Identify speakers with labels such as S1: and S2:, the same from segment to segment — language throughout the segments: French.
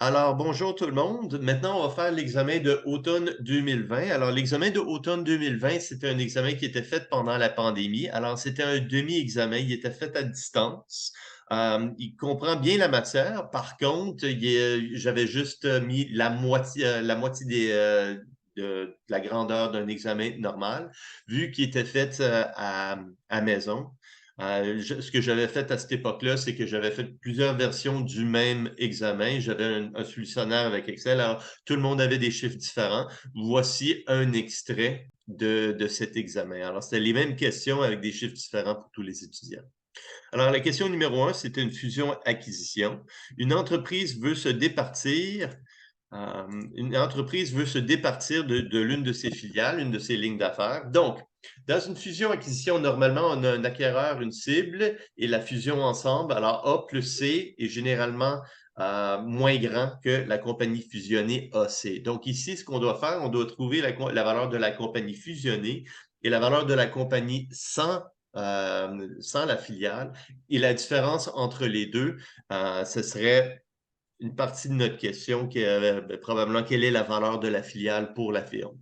S1: Alors, bonjour tout le monde. Maintenant, on va faire l'examen de automne 2020. Alors, l'examen de automne 2020, c'était un examen qui était fait pendant la pandémie. Alors, c'était un demi-examen. Il était fait à distance. Il comprend bien la matière. Par contre, j'avais juste mis la moitié de la grandeur d'un examen normal, vu qu'il était fait à maison. Ce que j'avais fait à cette époque-là, c'est que j'avais fait plusieurs versions du même examen. J'avais un solutionnaire avec Excel. Alors, tout le monde avait des chiffres différents. Voici un extrait de cet examen. Alors, c'était les mêmes questions avec des chiffres différents pour tous les étudiants. Alors, la question numéro un, c'était une fusion-acquisition. Une entreprise veut se départir de l'une de ses filiales, une de ses lignes d'affaires. Donc, dans une fusion-acquisition, normalement, on a un acquéreur, une cible, et la fusion ensemble. Alors, A plus C est généralement moins grand que la compagnie fusionnée AC. Donc, ici, ce qu'on doit faire, on doit trouver la valeur de la compagnie fusionnée et la valeur de la compagnie sans la filiale. Et la différence entre les deux, ce serait une partie de notre question qui est probablement quelle est la valeur de la filiale pour la firme.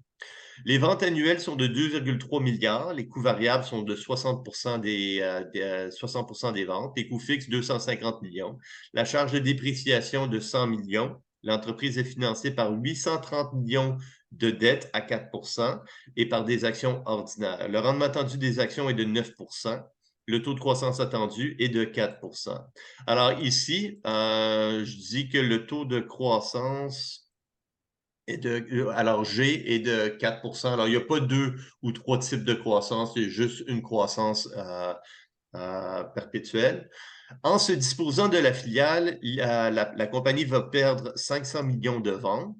S1: Les ventes annuelles sont de 2,3 milliards. Les coûts variables sont de 60 60 des ventes. Les coûts fixes, 250 millions. La charge de dépréciation de 100 millions. L'entreprise est financée par 830 millions de dettes à 4 et par des actions ordinaires. Le rendement attendu des actions est de 9 le taux de croissance attendu est de 4 Alors ici, je dis que le taux de croissance alors G est de 4 Alors, il n'y a pas deux ou trois types de croissance, il y a juste une croissance perpétuelle. En se disposant de la filiale, la compagnie va perdre 500 millions de ventes,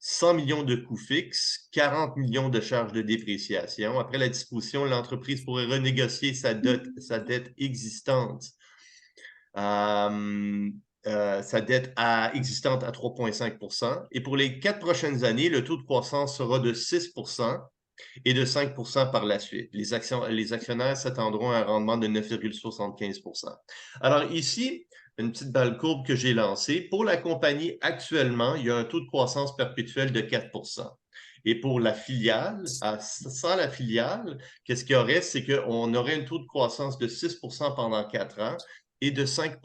S1: 100 millions de coûts fixes, 40 millions de charges de dépréciation. Après la disposition, l'entreprise pourrait renégocier sa dette existante existante à 3,5 Et pour les 4 prochaines années, le taux de croissance sera de 6 et de 5 par la suite. Les actionnaires s'attendront à un rendement de 9,75 Alors ici, une petite balle courbe que j'ai lancée. Pour la compagnie, actuellement, il y a un taux de croissance perpétuel de 4 Et pour la filiale, sans la filiale, qu'est-ce qu'il y aurait? C'est qu'on aurait un taux de croissance de 6 pendant 4 ans et de 5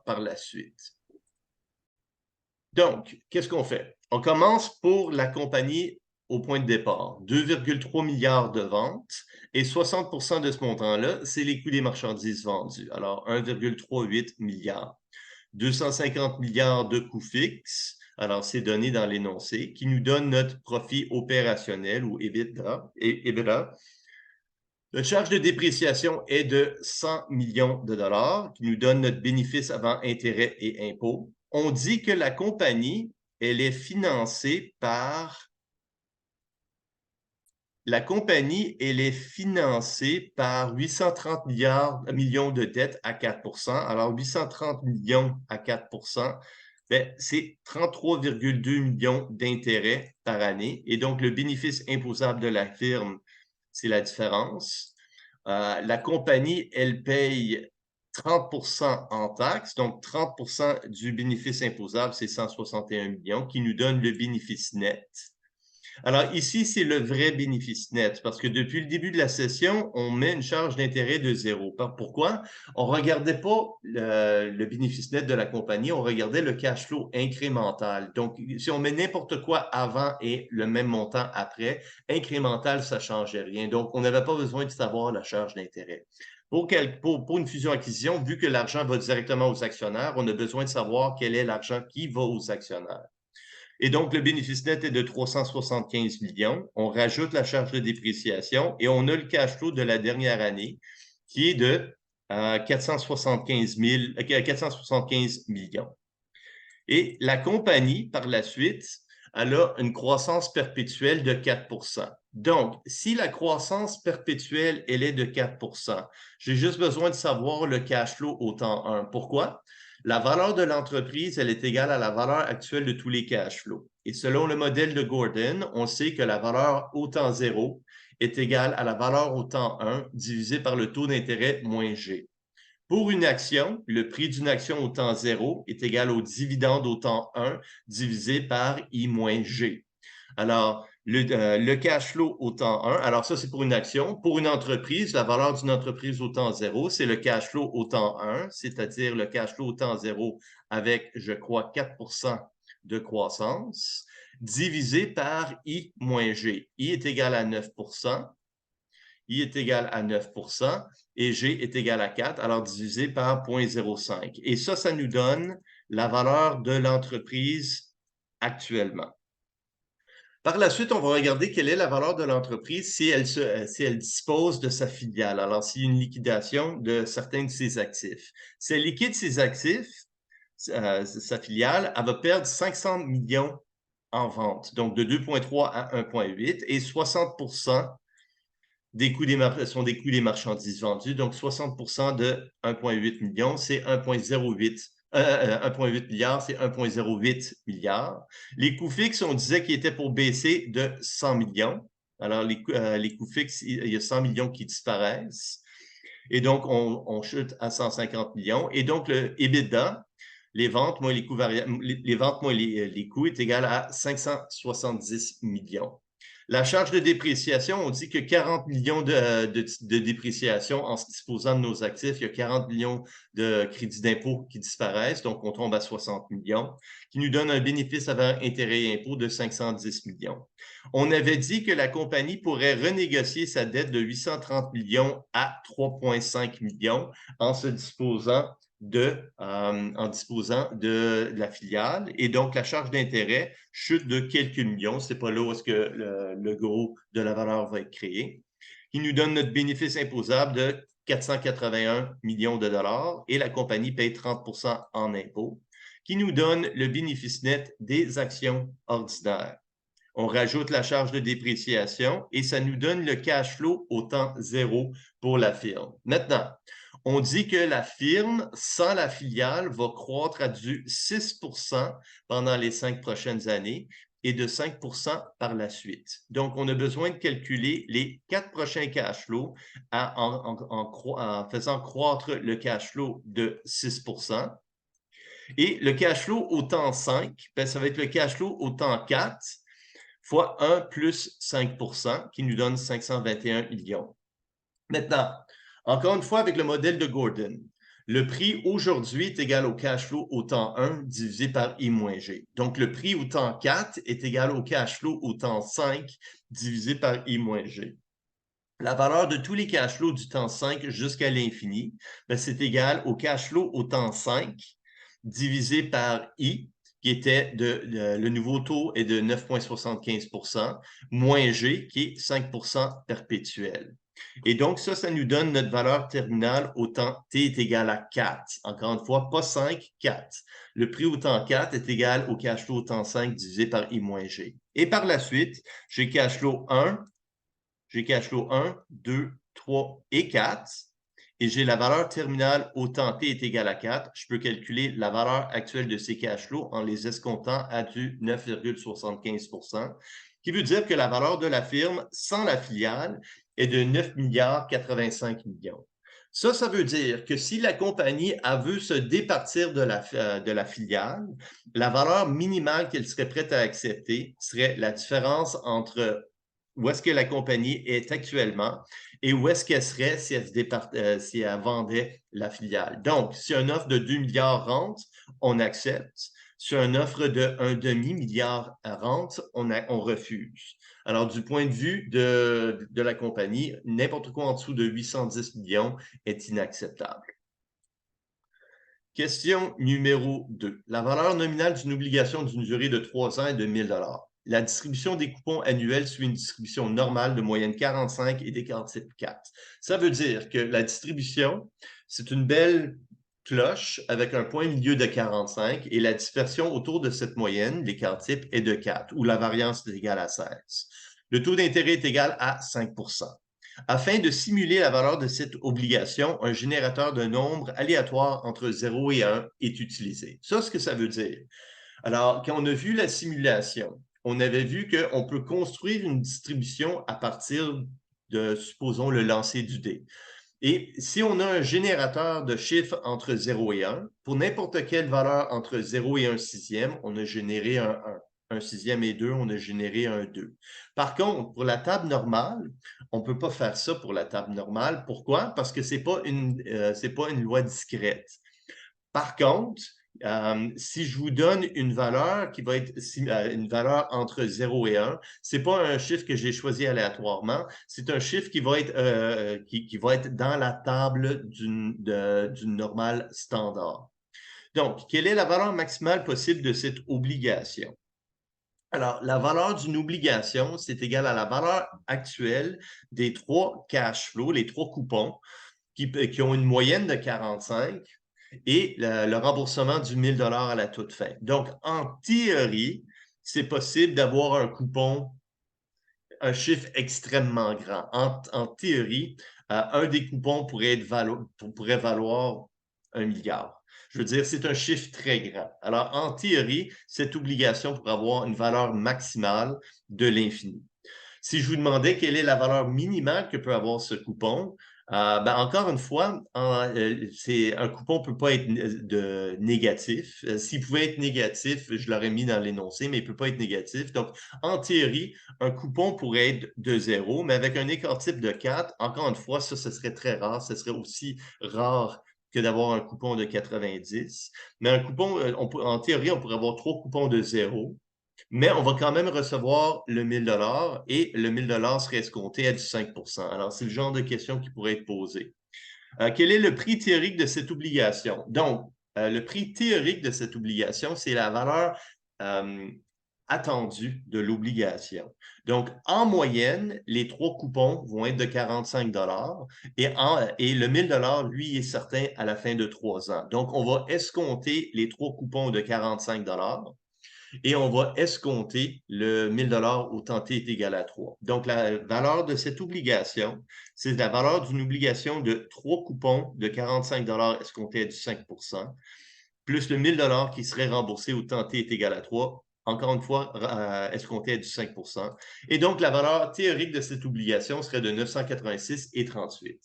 S1: par la suite. Donc, qu'est-ce qu'on fait? On commence pour la compagnie au point de départ, 2,3 milliards de ventes et 60 de ce montant-là, c'est les coûts des marchandises vendues. Alors, 1,38 milliard. 250 milliards de coûts fixes, alors c'est donné dans l'énoncé, qui nous donne notre profit opérationnel ou EBITDA. Notre charge de dépréciation est de 100 millions de dollars, qui nous donne notre bénéfice avant intérêts et impôts. On dit que la compagnie, elle est financée par... La compagnie, elle est financée par 830 millions de dettes à 4 Alors, 830 millions à 4 ben, c'est 33,2 millions d'intérêts par année. Et donc, le bénéfice imposable de la firme, c'est la différence. La compagnie, elle paye 30 en taxes, donc 30 du bénéfice imposable, c'est 161 millions, qui nous donne le bénéfice net. Alors ici, c'est le vrai bénéfice net, parce que depuis le début de la session, on met une charge d'intérêt de zéro. Pourquoi? On ne regardait pas le bénéfice net de la compagnie, on regardait le cash flow incrémental. Donc, si on met n'importe quoi avant et le même montant après, incrémental, ça ne changeait rien. Donc, on n'avait pas besoin de savoir la charge d'intérêt. Pour une fusion-acquisition, vu que l'argent va directement aux actionnaires, on a besoin de savoir quel est l'argent qui va aux actionnaires. Et donc, le bénéfice net est de 375 millions. On rajoute la charge de dépréciation et on a le cash flow de la dernière année qui est de 475 millions. Et la compagnie, par la suite, elle a une croissance perpétuelle de 4 Donc, si la croissance perpétuelle, elle est de 4 j'ai juste besoin de savoir le cash flow au temps 1. Pourquoi? La valeur de l'entreprise, elle est égale à la valeur actuelle de tous les cash flows. Et selon le modèle de Gordon, on sait que la valeur au temps 0 est égale à la valeur au temps 1 divisé par le taux d'intérêt moins G. Pour une action, le prix d'une action au temps 0 est égal au dividende au temps 1 divisé par I moins G. Alors, le cash flow au temps 1, alors ça, c'est pour une action. Pour une entreprise, la valeur d'une entreprise au temps 0, c'est le cash flow au temps 1, c'est-à-dire le cash flow au temps 0 avec, je crois, 4 de croissance, divisé par I moins G. I est égal à 9 I est égal à 9 et G est égal à 4, alors divisé par 0,05. Et ça nous donne la valeur de l'entreprise actuellement. Par la suite, on va regarder quelle est la valeur de l'entreprise si elle dispose de sa filiale. Alors, s'il y a une liquidation de certains de ses actifs. Si elle liquide ses actifs, sa filiale, elle va perdre 500 millions en vente, donc de 2,3 à 1,8 et 60 des coûts sont des coûts des marchandises vendues. Donc, 60 de 1,8 million, c'est 1,8 milliard, c'est 1,08 milliard. Les coûts fixes, on disait qu'ils étaient pour baisser de 100 millions. Alors, les coûts fixes, il y a 100 millions qui disparaissent. Et donc, on chute à 150 millions. Et donc, le EBITDA, les ventes moins les coûts variables, les ventes moins les coûts est égal à 570 millions. La charge de dépréciation, on dit que 40 millions de dépréciation en se disposant de nos actifs. Il y a 40 millions de crédits d'impôt qui disparaissent, donc on tombe à 60 millions, qui nous donne un bénéfice avant intérêts et impôts de 510 millions. On avait dit que la compagnie pourrait renégocier sa dette de 830 millions à 3,5 millions en disposant de la filiale. Et donc, la charge d'intérêt chute de quelques millions. Ce n'est pas là où est-ce que le gros de la valeur va être créé. Qui nous donne notre bénéfice imposable de 481 millions de dollars et la compagnie paye 30 en impôts, qui nous donne le bénéfice net des actions ordinaires. On rajoute la charge de dépréciation et ça nous donne le cash flow au temps 0 pour la firme. Maintenant, on dit que la firme, sans la filiale, va croître à du 6 pendant les 5 prochaines années et de 5 par la suite. Donc, on a besoin de calculer les 4 prochains cash flows en faisant croître le cash flow de 6 et le cash flow au temps 5, ben, ça va être le cash flow au temps 4 fois 1 plus 5 qui nous donne 521 millions. Maintenant, encore une fois, avec le modèle de Gordon, le prix aujourd'hui est égal au cash flow au temps 1 divisé par I moins G. Donc, le prix au temps 4 est égal au cash flow au temps 5 divisé par I moins G. La valeur de tous les cash flows du temps 5 jusqu'à l'infini, ben, c'est égal au cash flow au temps 5 divisé par I, qui était le nouveau taux est de 9,75 moins G, qui est 5 perpétuel. Et donc, ça nous donne notre valeur terminale au temps T est égal à 4. Encore une fois, pas 5, 4. Le prix au temps 4 est égal au cash flow au temps 5 divisé par I moins G. Et par la suite, j'ai cash flow 1, 2, 3 et 4. Et j'ai la valeur terminale au temps T est égal à 4. Je peux calculer la valeur actuelle de ces cash flows en les escomptant à du 9,75 qui veut dire que la valeur de la firme sans la filiale est de 9 milliards 85 millions. Ça veut dire que si la compagnie veut se départir de la filiale, la valeur minimale qu'elle serait prête à accepter serait la différence entre où est-ce que la compagnie est actuellement et où est-ce qu'elle serait si elle vendait la filiale. Donc, si une offre de 2 milliards rentre, on accepte. Si une offre de 1 demi-milliard rentre, on refuse. Alors, du point de vue de la compagnie, n'importe quoi en dessous de 810 millions est inacceptable. Question numéro 2. La valeur nominale d'une obligation d'une durée de 3 ans est de 1 000 $. La distribution des coupons annuels suit une distribution normale de moyenne 45 et d'écart type 4. Ça veut dire que la distribution, c'est une belle cloche avec un point milieu de 45 et la dispersion autour de cette moyenne, l'écart type, est de 4 ou la variance est égale à 16. Le taux d'intérêt est égal à 5 Afin de simuler la valeur de cette obligation, un générateur de nombres aléatoires entre 0 et 1 est utilisé. Ça, ce que ça veut dire. Alors, quand on a vu la simulation, on avait vu qu'on peut construire une distribution à partir de, supposons, le lancer du dé. Et si on a un générateur de chiffres entre 0 et 1, pour n'importe quelle valeur entre 0 et 1 sixième, on a généré un 1. 1 sixième et 2, on a généré un 2. Par contre, pour la table normale, on ne peut pas faire ça pour la table normale. Pourquoi? Parce que ce n'est pas une loi discrète. Par contre, si je vous donne une valeur qui va être une valeur entre 0 et 1, ce n'est pas un chiffre que j'ai choisi aléatoirement, c'est un chiffre qui va être dans la table d'une normale standard. Donc, quelle est la valeur maximale possible de cette obligation? Alors, la valeur d'une obligation, c'est égal à la valeur actuelle des trois cash flows, les trois coupons, qui ont une moyenne de 45 et le remboursement du 1 000 à la toute fin. Donc, en théorie, c'est possible d'avoir un coupon, un chiffre extrêmement grand. En théorie, un des coupons pourrait valoir 1 milliard. Je veux dire, c'est un chiffre très grand. Alors, en théorie, cette obligation pourrait avoir une valeur maximale de l'infini. Si je vous demandais quelle est la valeur minimale que peut avoir ce coupon, encore une fois, un coupon ne peut pas être négatif. S'il pouvait être négatif, je l'aurais mis dans l'énoncé, mais il ne peut pas être négatif. Donc, en théorie, un coupon pourrait être de 0, mais avec un écart type de 4, encore une fois, ça, ce serait très rare. Ce serait aussi rare que d'avoir un coupon de 90. Mais un coupon, en théorie, on pourrait avoir 3 coupons de 0. Mais on va quand même recevoir le 1 000 et le 1 000 serait escompté à du 5 Alors, c'est le genre de question qui pourrait être posée. Quel est le prix théorique de cette obligation? Donc, le prix théorique de cette obligation, c'est la valeur attendue de l'obligation. Donc, en moyenne, les trois coupons vont être de 45 et le 1 000 lui, est certain à la fin de 3 ans. Donc, on va escompter les trois coupons de 45 et on va escompter le 1 000 au temps t est égal à 3. Donc, la valeur de cette obligation, c'est la valeur d'une obligation de 3 coupons de 45 escomptés à du 5 plus le 1 000 qui serait remboursé au temps t est égal à 3, encore une fois, escompté à du 5 Et donc, la valeur théorique de cette obligation serait de 986,38.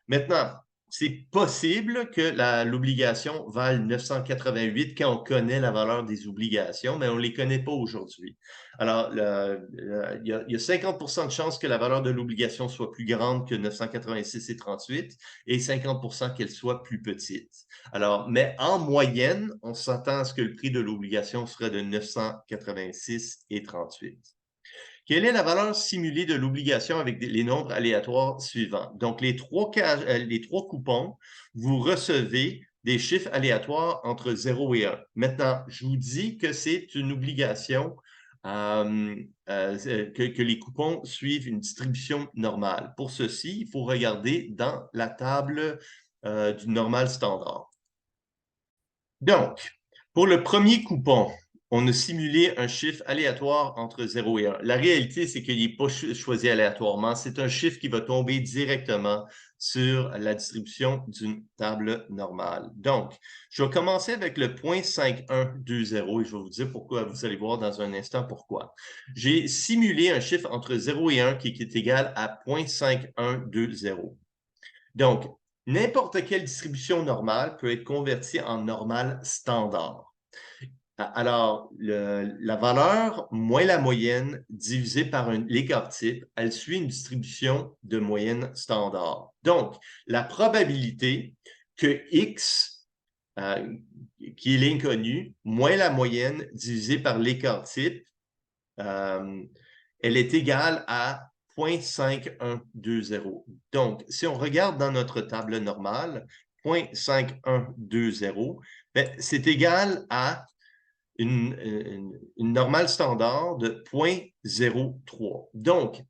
S1: Maintenant, c'est possible que l'obligation vale 988 quand on connaît la valeur des obligations, mais on ne les connaît pas aujourd'hui. Alors, il y a 50 de chances que la valeur de l'obligation soit plus grande que 986,38 et 50 qu'elle soit plus petite. Alors, mais en moyenne, on s'attend à ce que le prix de l'obligation serait de 986,38. Quelle est la valeur simulée de l'obligation avec les nombres aléatoires suivants? Donc, les trois coupons, vous recevez des chiffres aléatoires entre 0 et 1. Maintenant, je vous dis que c'est une obligation que les coupons suivent une distribution normale. Pour ceci, il faut regarder dans la table du normal standard. Donc, pour le premier coupon, on a simulé un chiffre aléatoire entre 0 et 1. La réalité, c'est qu'il n'est pas choisi aléatoirement. C'est un chiffre qui va tomber directement sur la distribution d'une table normale. Donc, je vais commencer avec le 0.5120 et je vais vous dire pourquoi. Vous allez voir dans un instant pourquoi. J'ai simulé un chiffre entre 0 et 1 qui est égal à 0.5120. Donc, n'importe quelle distribution normale peut être convertie en normale standard. Alors, la valeur moins la moyenne divisée par l'écart type, elle suit une distribution de moyenne standard. Donc, la probabilité que x, qui est l'inconnu, moins la moyenne divisée par l'écart type, elle est égale à 0.5120. Donc, si on regarde dans notre table normale, 0.5120, c'est égal à une normale standard de 0.03. Donc,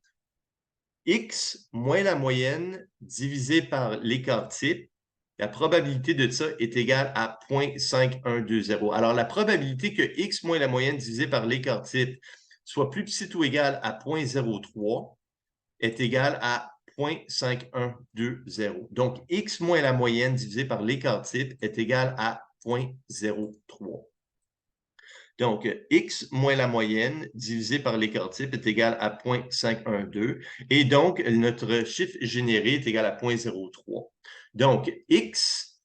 S1: x moins la moyenne divisé par l'écart type, la probabilité de ça est égale à 0.5120. Alors, la probabilité que x moins la moyenne divisé par l'écart type soit plus petit ou égal à 0.03 est égal à 0.5120. Donc, x moins la moyenne divisé par l'écart type est égal à 0.03. Donc, X moins la moyenne divisé par l'écart type est égal à 0,512. Et donc, notre chiffre généré est égal à 0,03. Donc, X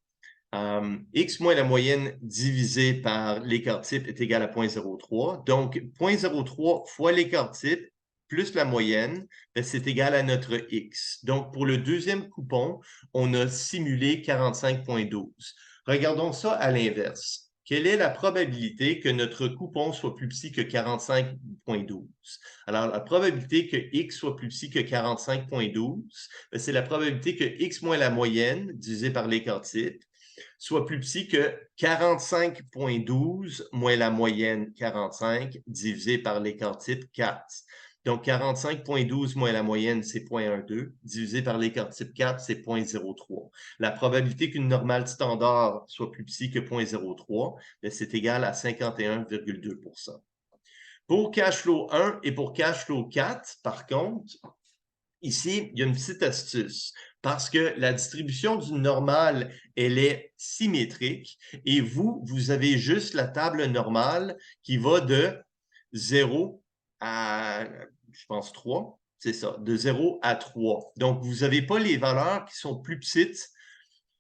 S1: moins la moyenne divisé par l'écart type est égal à 0,03. Donc, 0,03 fois l'écart type plus la moyenne, c'est égal à notre X. Donc, pour le deuxième coupon, on a simulé 45,12. Regardons ça à l'inverse. Quelle est la probabilité que notre coupon soit plus petit que 45,12? Alors, la probabilité que X soit plus petit que 45,12, c'est la probabilité que X moins la moyenne divisé par l'écart type soit plus petit que 45,12 moins la moyenne 45 divisé par l'écart type 4. Donc, 45,12 moins la moyenne, c'est 0,12, divisé par l'écart type 4, c'est 0,03. La probabilité qu'une normale standard soit plus petit que 0,03, c'est égal à 51,2 %. Pour cash flow 1 et pour cash flow 4, par contre, ici, il y a une petite astuce parce que la distribution du normal, elle est symétrique et vous avez juste la table normale qui va de 0 à, je pense, 3. C'est ça, de 0 à 3. Donc, vous n'avez pas les valeurs qui sont plus petites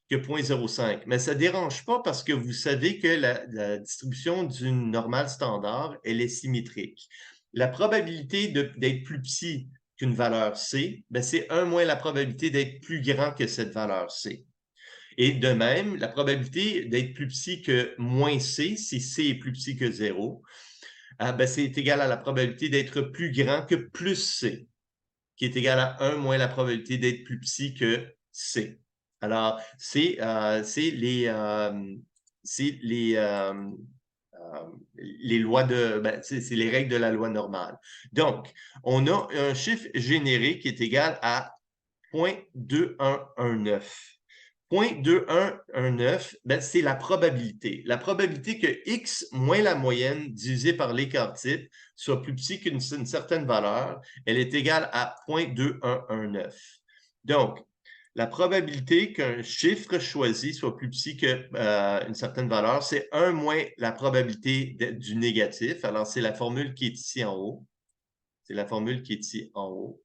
S1: que 0,05. Mais ça ne dérange pas parce que vous savez que la distribution d'une normale standard, elle est symétrique. La probabilité d'être plus petit qu'une valeur C, c'est 1 moins la probabilité d'être plus grand que cette valeur C. Et de même, la probabilité d'être plus petit que moins C, si C est plus petit que 0, c'est égal à la probabilité d'être plus grand que plus C, qui est égal à 1 moins la probabilité d'être plus petit que C. Alors, c'est les lois de, c'est les règles de la loi normale. Donc, on a un chiffre généré qui est égal à 0,2119. 0,2119, c'est la probabilité. La probabilité que X moins la moyenne divisé par l'écart type soit plus petit qu'une certaine valeur, elle est égale à 0,2119. Donc, la probabilité qu'un chiffre choisi soit plus petit qu'une certaine valeur, c'est 1 moins la probabilité du négatif. Alors, c'est la formule qui est ici en haut. C'est la formule qui est ici en haut.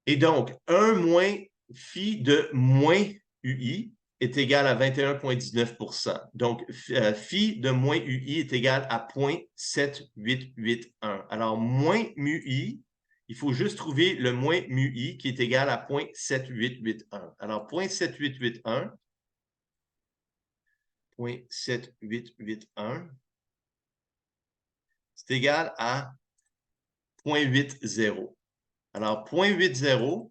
S1: Et donc, 1 moins phi de moins UI est égal à 21,19 %. Donc, phi de moins UI est égal à 0,7881. Alors, moins mu I, il faut juste trouver le moins mu I qui est égal à 0,7881. Alors, 0,7881, 0,7881, c'est égal à 0,80. Alors, 0,80,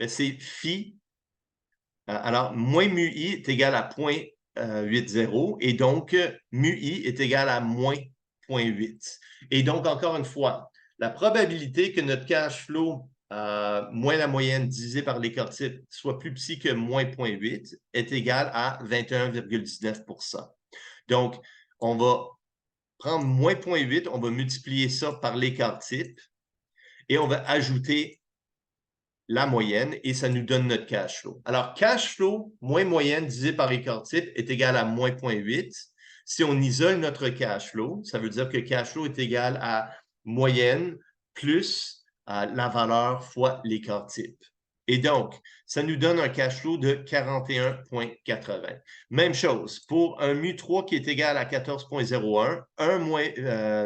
S1: c'est phi. Alors, moins mu i est égal à 0,80 et donc mu i est égal à moins 0,8. Et donc, encore une fois, la probabilité que notre cash flow moins la moyenne divisé par l'écart type soit plus petit que moins 0,8 est égal à 21,19 %. Donc, on va prendre moins 0,8, on va multiplier ça par l'écart type et on va ajouter la moyenne et ça nous donne notre cash flow. Alors, cash flow moins moyenne divisé par écart type est égal à moins 0,8. Si on isole notre cash flow, ça veut dire que cash flow est égal à moyenne plus la valeur fois l'écart type. Et donc, ça nous donne un cash flow de 41,80. Même chose, pour un mu3 qui est égal à 14,01, 1 moins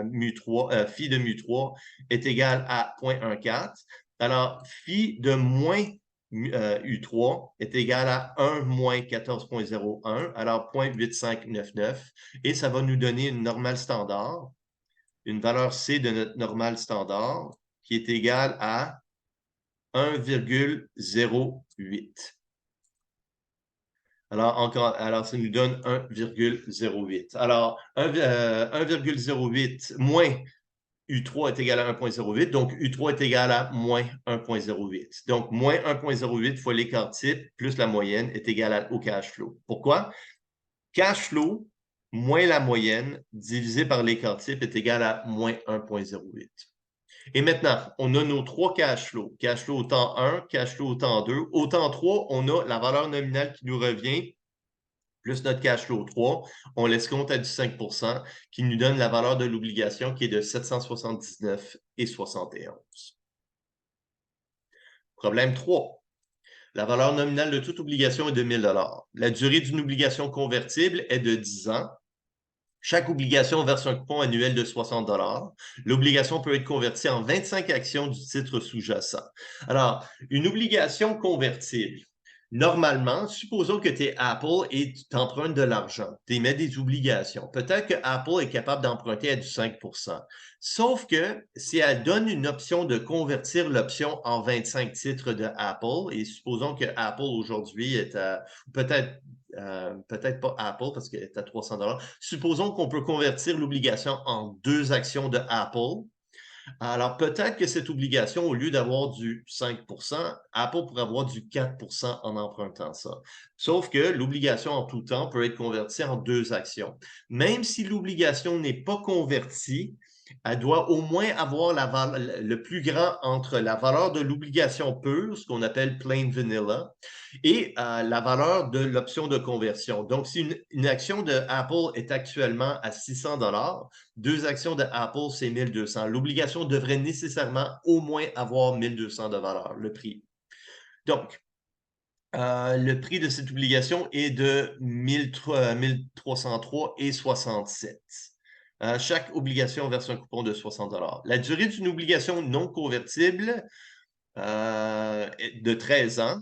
S1: mu3, phi de mu3 est égal à 0,14. Alors, phi de moins U3 est égal à 1 moins 14,01, alors 0,8599, et ça va nous donner une normale standard, une valeur C de notre normale standard, qui est égale à 1,08. Alors, ça nous donne 1,08. Alors, 1,08 moins U3 est égal à 1,08, donc U3 est égal à moins 1,08. Donc, moins 1,08 fois l'écart type plus la moyenne est égal au cash flow. Pourquoi? Cash flow moins la moyenne divisé par l'écart type est égal à moins 1,08. Et maintenant, on a nos trois cash flows. Cash flow au temps 1, cash flow au temps 2. Au temps 3, on a la valeur nominale qui nous revient plus notre cash flow 3, on l'escompte à du 5 qui nous donne la valeur de l'obligation qui est de 779,71. Problème 3. La valeur nominale de toute obligation est de 1 000 $. La durée d'une obligation convertible est de 10 ans. Chaque obligation verse un coupon annuel de 60 $. L'obligation peut être convertie en 25 actions du titre sous-jacent. Alors, une obligation convertible. Normalement, supposons que tu es Apple et tu t'empruntes de l'argent, tu émets des obligations. Peut-être que Apple est capable d'emprunter à du 5 Sauf que si elle donne une option de convertir l'option en 25 titres de Apple, et supposons que Apple aujourd'hui est à, peut-être pas Apple parce qu'elle est à 300 $. Supposons qu'on peut convertir l'obligation en 2 actions de Apple. Alors, peut-être que cette obligation, au lieu d'avoir du 5 Apple pourrait avoir du 4 en empruntant ça. Sauf que l'obligation en tout temps peut être convertie en 2 actions. Même si l'obligation n'est pas convertie, elle doit au moins avoir le plus grand entre la valeur de l'obligation pure, ce qu'on appelle plain vanilla, et la valeur de l'option de conversion. Donc, si une action de Apple est actuellement à 600 $, 2 actions de Apple, c'est 1200. L'obligation devrait nécessairement au moins avoir 1200 de valeur, le prix. Donc, le prix de cette obligation est de 1303,67. Chaque obligation verse un coupon de 60 $. La durée d'une obligation non convertible est de 13 ans.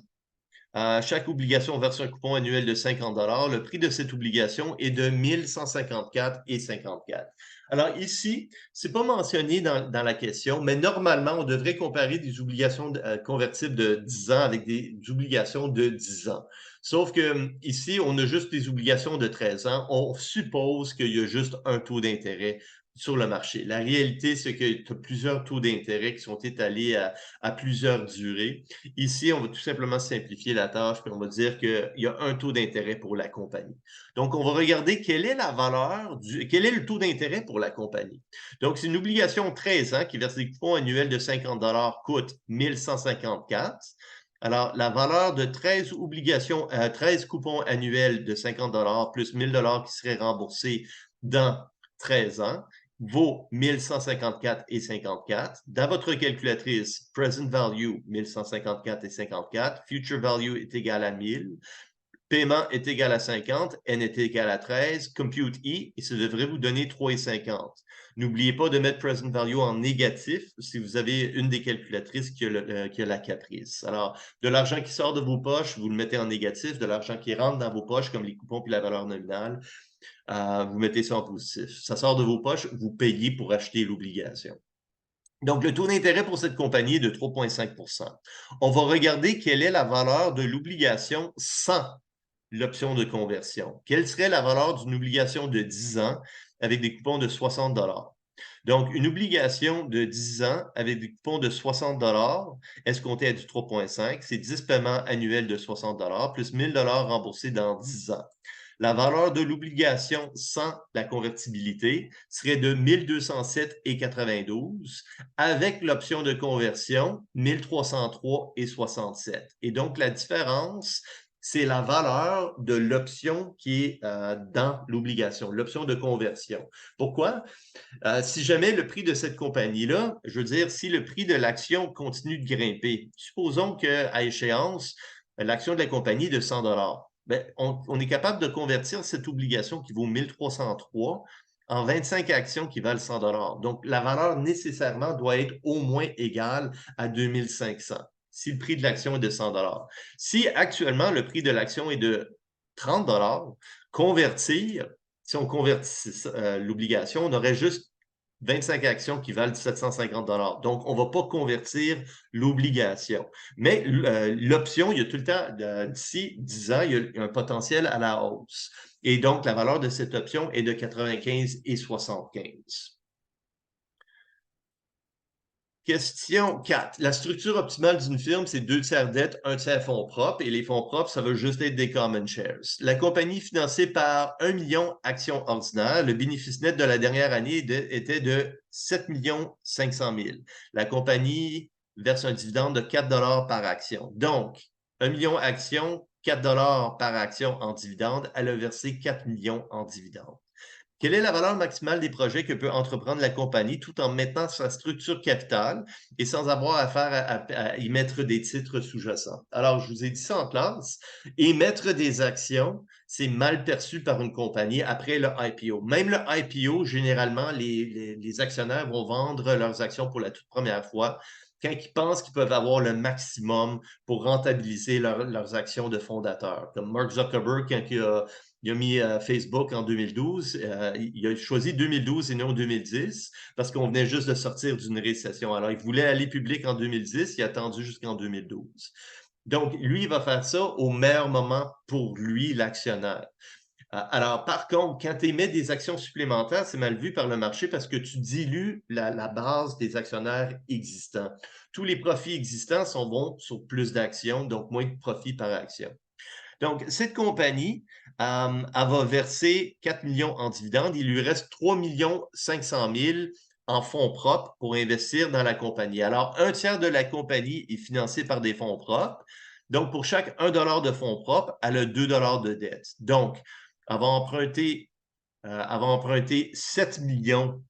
S1: Chaque obligation verse un coupon annuel de 50 $. Le prix de cette obligation est de 1154,54. Alors ici, ce n'est pas mentionné dans la question, mais normalement, on devrait comparer des obligations convertibles de 10 ans avec des obligations de 10 ans. Sauf que ici, on a juste des obligations de 13 ans. On suppose qu'il y a juste un taux d'intérêt sur le marché. La réalité, c'est que tu as plusieurs taux d'intérêt qui sont étalés à plusieurs durées. Ici, on va tout simplement simplifier la tâche, puis on va dire qu'il y a un taux d'intérêt pour la compagnie. Donc, on va regarder quelle est la valeur, quel est le taux d'intérêt pour la compagnie. Donc, c'est une obligation 13 ans qui verse des coupons annuels de 50 $ coûte 1154. Alors, la valeur de 13 obligations, 13 coupons annuels de 50 $ plus 1000 $ qui seraient remboursés dans 13 ans vaut 1154,54. Dans votre calculatrice, present value 1154,54, future value est égal à 1000, paiement est égal à 50, n est égal à 13, compute i, et ça devrait vous donner 3,50. N'oubliez pas de mettre present value en négatif si vous avez une des calculatrices qui a la caprice. Alors, de l'argent qui sort de vos poches, vous le mettez en négatif. De l'argent qui rentre dans vos poches, comme les coupons puis la valeur nominale, vous mettez ça en positif. Ça sort de vos poches, vous payez pour acheter l'obligation. Donc, le taux d'intérêt pour cette compagnie est de 3,5 %. On va regarder quelle est la valeur de l'obligation sans l'option de conversion. Quelle serait la valeur d'une obligation de 10 ans avec des coupons de 60 $? Donc, une obligation de 10 ans avec des coupons de 60 $ escomptés à du 3,5, c'est 10 paiements annuels de 60 $ plus 1000 $ remboursés dans 10 ans. La valeur de l'obligation sans la convertibilité serait de 1207,92 avec l'option de conversion 1303,67. Et donc, la différence, c'est la valeur de l'option qui est dans l'obligation, l'option de conversion. Pourquoi? Si jamais le prix de cette compagnie-là, je veux dire, si le prix de l'action continue de grimper, supposons qu'à échéance, l'action de la compagnie est de 100 $. Ben, on est capable de convertir cette obligation qui vaut 1303 en 25 actions qui valent 100 $. Donc, la valeur nécessairement doit être au moins égale à 2500 si le prix de l'action est de 100 $. Si actuellement le prix de l'action est de 30 $, convertir, si on convertit l'obligation, on aurait juste 25 actions qui valent 750 $. Donc, on ne va pas convertir l'obligation. Mais l'option, il y a tout le temps, d'ici 10 ans, il y a un potentiel à la hausse. Et donc, la valeur de cette option est de 95,75. Question 4. La structure optimale d'une firme, c'est 2 tiers dette, 1 tiers fonds propres. Et les fonds propres, ça veut juste être des common shares. La compagnie financée par 1 million actions ordinaires, le bénéfice net de la dernière année était de 7 500 000. La compagnie verse un dividende de 4 $ par action. Donc, 1 million d'actions, $4 par action en dividendes. Elle a versé 4 millions en dividendes. Quelle est la valeur maximale des projets que peut entreprendre la compagnie tout en maintenant sa structure capitale et sans avoir à y mettre des titres sous-jacents? Alors, je vous ai dit ça en classe. Émettre des actions, c'est mal perçu par une compagnie après le IPO. Même le IPO, généralement, les actionnaires vont vendre leurs actions pour la toute première fois quand ils pensent qu'ils peuvent avoir le maximum pour rentabiliser leurs actions de fondateurs. Comme Mark Zuckerberg, quand il a mis Facebook en 2012. Il a choisi 2012 et non 2010 parce qu'on venait juste de sortir d'une récession. Alors, il voulait aller public en 2010, il a attendu jusqu'en 2012. Donc, lui, il va faire ça au meilleur moment pour lui, l'actionnaire. Alors, par contre, quand tu émets des actions supplémentaires, c'est mal vu par le marché parce que tu dilues la base des actionnaires existants. Tous les profits existants sont bons sur plus d'actions, donc moins de profits par action. Donc, cette compagnie, elle va verser 4 millions en dividendes. Il lui reste 3 500 000 en fonds propres pour investir dans la compagnie. Alors, un tiers de la compagnie est financé par des fonds propres. Donc, pour chaque 1 de fonds propres, elle a 2 de dette. Donc, elle va emprunter 7 millions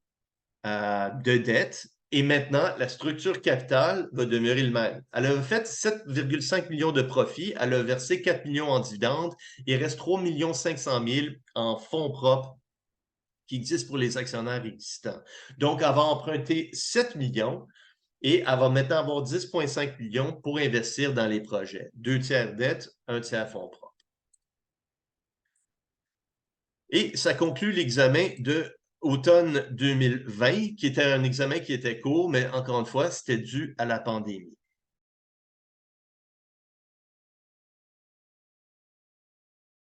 S1: de dette. Et maintenant, la structure capitale va demeurer le même. Elle a fait 7,5 millions de profits. Elle a versé 4 millions en dividendes. Il reste 3 500 000 en fonds propres qui existent pour les actionnaires existants. Donc, elle va emprunter 7 millions et elle va maintenant avoir 10,5 millions pour investir dans les projets. 2 tiers dette, 1 tiers fonds propres. Et ça conclut l'examen de automne 2020, qui était un examen qui était court, mais encore une fois, c'était dû à la pandémie.